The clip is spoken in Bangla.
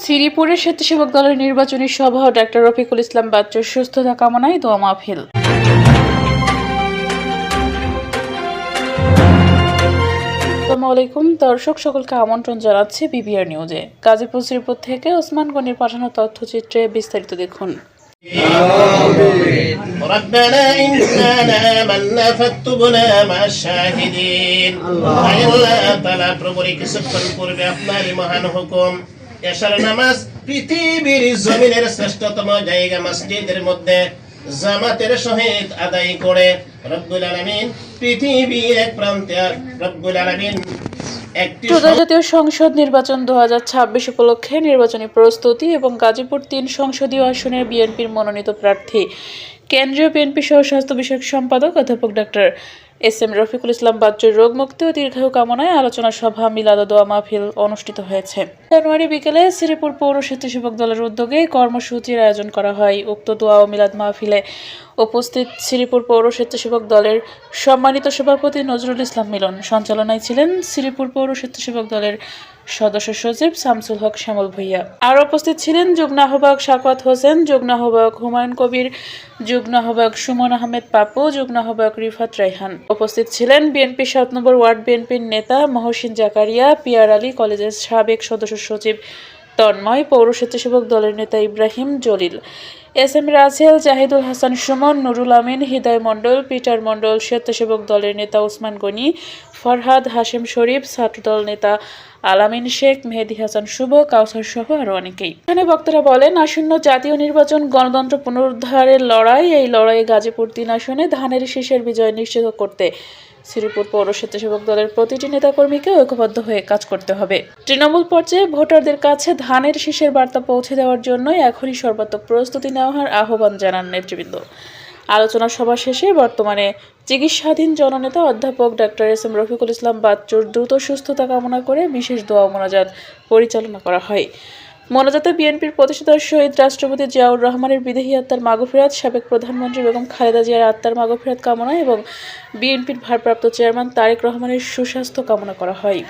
শ্রীপুরের স্বেচ্ছাসেবক দলের নির্বাচনী সভা ও ডাক্তার রফিকুল ইসলাম বাচ্চুর সুস্থতা কামনায় দোয়া মাহফিল। আসসালামু আলাইকুম দর্শক, সকলকে আমন্ত্রণ জানাচ্ছি বিবিআর নিউজে। গাজীপুর শ্রীপুর থেকে ওসমান গনির পাঠানো তথ্যচিত্রে বিস্তারিত দেখুন। ربنا إننا آمنا فاكتبنا مع الشاهدين। আল্লাহ তাআলা প্রভুর কিছুক্ষণ পূর্বে আপনার মহান হুকুম এশার নামাজ পৃথিবীর জমিনের শ্রেষ্ঠতম জায়গা মসজিদের মধ্যে জামাতের সহিত আদায় করে রব্বুল আলামিন পৃথিবীর এক প্রান্তে রব্বুল আলামিন জাতীয় সংসদ নির্বাচন 2026 উপলক্ষে নির্বাচনী প্রস্তুতি এবং গাজীপুর 3 সংসদীয় আসনের বিএনপির মনোনীত প্রার্থী কেন্দ্রীয় বিএনপি সহ স্বাস্থ্য বিষয়ক সম্পাদক অধ্যাপক ডাক্তার এস.এম. রফিকুল ইসলাম বাচ্চুর রোগ মুক্তি ও দীর্ঘায়ু কামনায় আলোচনা সভা মিলাদ ও দোয়া মাহফিল অনুষ্ঠিত হয়েছে। জানুয়ারি বিকেলে শ্রীপুর পৌর স্বেচ্ছাসেবক দলের উদ্যোগে কর্মসূচির আয়োজন করা হয়। উক্ত দোয়া ও মিলাদ মাহফিলে উপস্থিত শ্রীপুর পৌর স্বেচ্ছাসেবক দলের সম্মানিত সভাপতি নজরুল ইসলাম মিলন, সঞ্চালনায় ছিলেন শ্রীপুর পৌর স্বেচ্ছাসেবক দলের সদস্য সচিব শামসুল হক শ্যামল ভূঁইয়া। আর উপস্থিত ছিলেন যুগ্ম আহ্বায়ক সাকওয়াত হোসেন, যুগ্ম আহ্বায়ক হুমায়ুন কবির, যুগ্ম আহ্বায়ক সুমন আহমেদ পাপু, যুগ্ম আহ্বায়ক রিফাত রায়হান। উপস্থিত ছিলেন বিএনপি 7 নম্বর ওয়ার্ড বিএনপির নেতা মহসিন জাকারিয়া, পিয়ার আলী কলেজের সাবেক সদস্য সচিব তন্ময়, পৌর স্বেচ্ছাসেবক দলের নেতা ইব্রাহিম জলিল, এস.এম. রাসেল, জাহিদুল হাসান সুমন, নুরুল আমিন, হৃদয় মণ্ডল, পিটার মণ্ডল, স্বেচ্ছাসেবক দলের নেতা ওসমান গনি, ফরহাদ, হাশেম শরীফ, ছাত্রদল নেতা আলামিন শেখ, মেহেদি হাসান শুভ, কাউসার সহ আরও অনেকেই। এখানে বক্তারা বলেন, আসন্ন জাতীয় নির্বাচন গণতন্ত্র পুনরুদ্ধারের লড়াই। এই লড়াইয়ে গাজীপুর 3 আসনে ধানের শীষের বিজয় নিশ্চিত করতে শ্রীপুর পৌর স্বেচ্ছাসেবক দলের প্রতিটি নেতাকর্মীকে ঐক্যবদ্ধ হয়ে কাজ করতে হবে। তৃণমূল পর্যায়ে ভোটারদের কাছে ধানের শীষের বার্তা পৌঁছে দেওয়ার জন্য এখনই সর্বাত্মক প্রস্তুতি নেওয়ার আহ্বান জানান নেতৃবৃন্দ। আলোচনা সভা শেষে বর্তমানে চিকিৎসাধীন জননেতা অধ্যাপক ডাক্তার এস.এম. রফিকুল ইসলাম বাচ্চুর দ্রুত সুস্থতা কামনা করে বিশেষ দোয়া মোনাজাত পরিচালনা করা হয়। মোনাজাতে বিএনপির প্রতিষ্ঠাতা শহীদ রাষ্ট্রপতি জিয়াউর রহমানের বিদেহী আত্মার মাগফিরাত, সাবেক প্রধানমন্ত্রী বেগম খালেদা জিয়ার আত্মার মাগফিরাত কামনা এবং বিএনপির ভারপ্রাপ্ত চেয়ারম্যান তারেক রহমানের সুস্বাস্থ্য কামনা করা হয়।